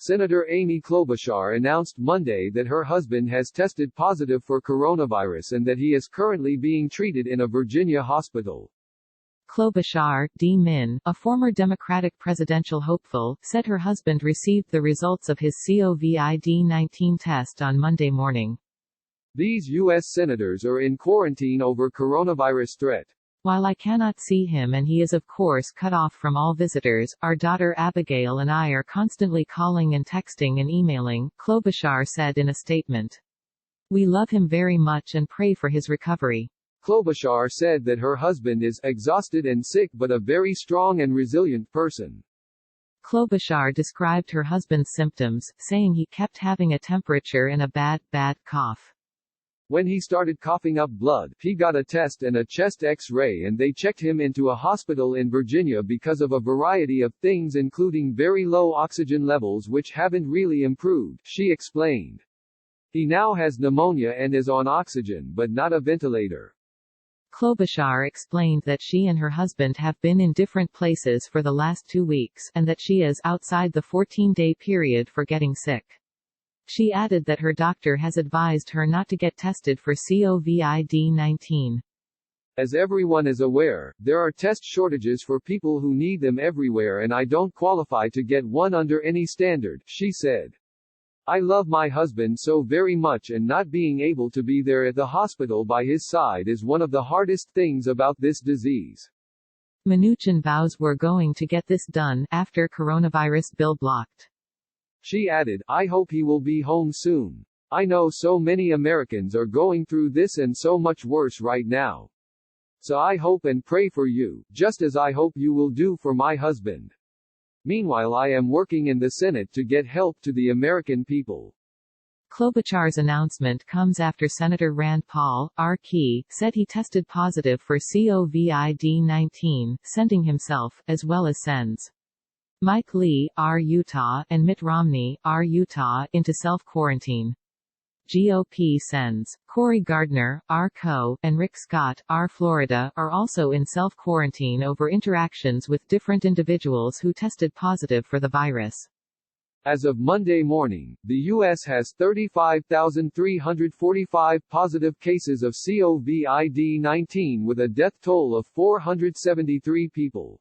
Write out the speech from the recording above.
Senator Amy Klobuchar announced Monday that her husband has tested positive for coronavirus and that he is currently being treated in a Virginia hospital. Klobuchar, D-Min, a former Democratic presidential hopeful, said her husband received the results of his COVID-19 test on Monday morning. These U.S. senators are in quarantine over coronavirus threat. While I cannot see him and he is of course cut off from all visitors, our daughter Abigail and I are constantly calling and texting and emailing, Klobuchar said in a statement. We love him very much and pray for his recovery. Klobuchar said that her husband is exhausted and sick but a very strong and resilient person. Klobuchar described her husband's symptoms, saying he kept having a temperature and a bad cough. When he started coughing up blood, he got a test and a chest X-ray and they checked him into a hospital in Virginia because of a variety of things including very low oxygen levels which haven't really improved, she explained. He now has pneumonia and is on oxygen but not a ventilator. Klobuchar explained that she and her husband have been in different places for the last 2 weeks, and that she is outside the 14-day period for getting sick. She added that her doctor has advised her not to get tested for COVID-19. As everyone is aware, there are test shortages for people who need them everywhere and I don't qualify to get one under any standard, she said. I love my husband so very much and not being able to be there at the hospital by his side is one of the hardest things about this disease. Mnuchin vows we're going to get this done after coronavirus bill blocked. She added, I hope he will be home soon. I know so many Americans are going through this and so much worse right now. So I hope and pray for you, just as I hope you will do for my husband. Meanwhile, I am working in the Senate to get help to the American people. Klobuchar's announcement comes after Senator Rand Paul, R.K., said he tested positive for COVID-19, sending himself, as well as sends Mike Lee, R. Utah, and Mitt Romney, R. Utah, into self-quarantine. GOP sends Cory Gardner, R. Co., and Rick Scott, R. Florida, are also in self-quarantine over interactions with different individuals who tested positive for the virus. As of Monday morning, the U.S. has 35,345 positive cases of COVID-19 with a death toll of 473 people.